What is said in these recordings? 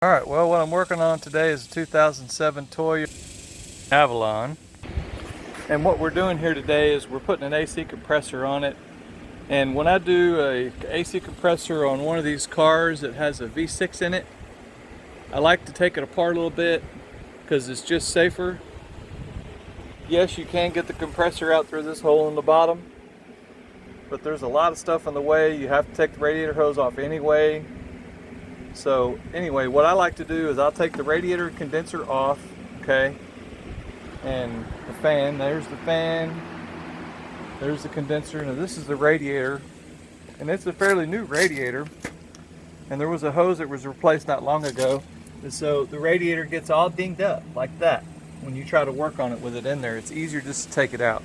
Alright, well, what I'm working on today is a 2007 Toyota Avalon. And what we're doing here today is we're putting an AC compressor on it. And when I do a AC compressor on one of these cars that has a V6 in it, I like to take it apart a little bit because it's just safer. Yes, you can get the compressor out through this hole in the bottom, but there's a lot of stuff in the way. You have to take the radiator hose off anyway. So anyway, what I like to do is I'll take the radiator condenser off, okay, and the fan, there's the fan, there's the condenser. Now this is the radiator, and it's a fairly new radiator, and there was a hose that was replaced not long ago, and so the radiator gets all dinged up like that. When you try to work on it with it in there, it's easier just to take it out.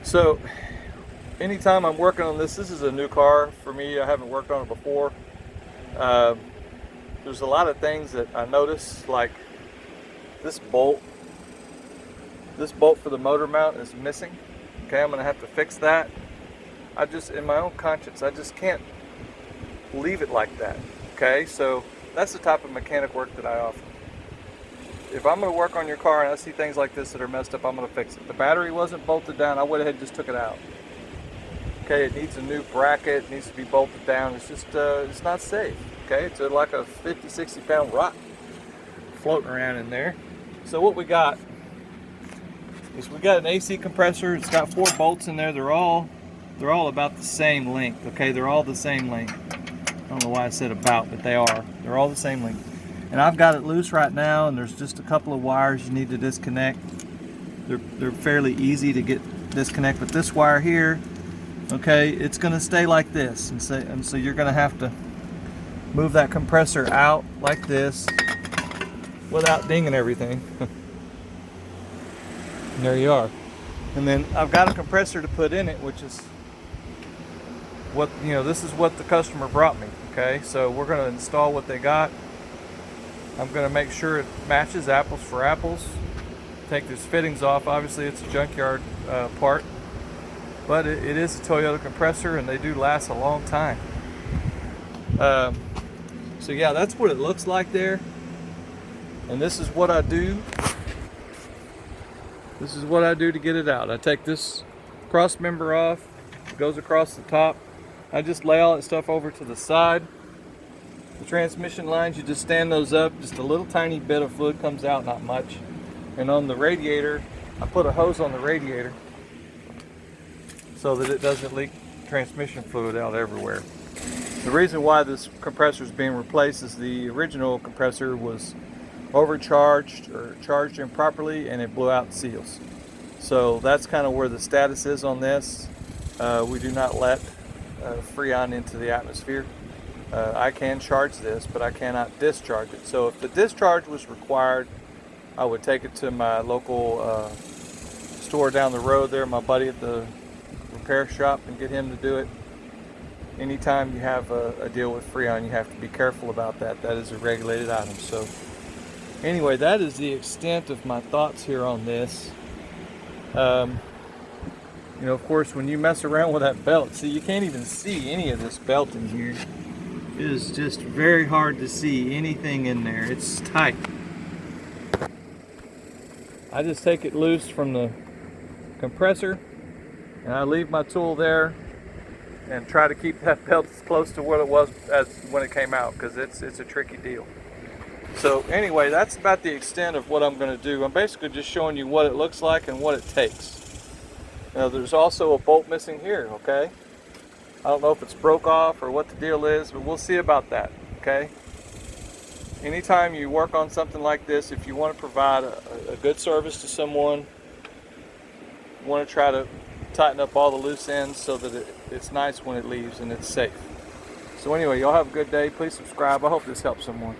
So anytime I'm working on this is a new car for me. I haven't worked on it before. There's a lot of things that I notice, like this bolt for the motor mount is missing. Okay, I'm gonna have to fix that. I just, in my own conscience, I just can't leave it like that. Okay, so that's the type of mechanic work that I offer. If I'm going to work on your car and I see things like this that are messed up, I'm going to fix it. The battery wasn't bolted down, I went ahead and just took it out. Okay, it needs a new bracket, it needs to be bolted down. It's just, it's not safe. Okay, it's like a 50, 60 pound rock floating around in there. So what we got is we got an AC compressor. It's got 4 bolts in there. They're all about the same length. Okay, they're all the same length. I don't know why I said about, but they are. They're all the same length. And I've got it loose right now, and there's just a couple of wires you need to disconnect. They're fairly easy to get disconnect, but this wire here, okay, it's going to stay like this, and so you're going to have to move that compressor out like this without dinging everything. And there you are. And then I've got a compressor to put in it, which is what, you know, this is what the customer brought me. Okay, so we're going to install what they got. I'm going to make sure it matches apples for apples. Take these fittings off. Obviously it's a junkyard part, but it is a Toyota compressor, and they do last a long time. So yeah, that's what it looks like there. And this is what I do. This is what I do to get it out. I take this cross member off. It goes across the top. I just lay all that stuff over to the side. The transmission lines, you just stand those up. Just a little tiny bit of fluid comes out, not much. And on the radiator, I put a hose on the radiator so that it doesn't leak transmission fluid out everywhere. The reason why this compressor is being replaced is the original compressor was overcharged or charged improperly, and it blew out seals. So that's kind of where the status is on this. We do not let freon into the atmosphere. I can charge this, but I cannot discharge it. So if the discharge was required, I would take it to my local store down the road there, my buddy at the repair shop, and get him to do it. Anytime you have a deal with freon, you have to be careful about that. That is a regulated item. So anyway, that is the extent of my thoughts here on this. You know, of course, when you mess around with that belt, see, you can't even see any of this belt in here. It is just very hard to see anything in there. It's tight. I just take it loose from the compressor, and I leave my tool there and try to keep that belt as close to what it was as when it came out, because it's a tricky deal. So anyway, that's about the extent of what I'm going to do. I'm basically just showing you what it looks like and what it takes. Now there's also a bolt missing here, okay? I don't know if it's broke off or what the deal is, but we'll see about that, okay? Anytime you work on something like this, if you want to provide a good service to someone, you want to try to tighten up all the loose ends so that it's nice when it leaves and it's safe. So anyway, y'all have a good day. Please subscribe. I hope this helps someone.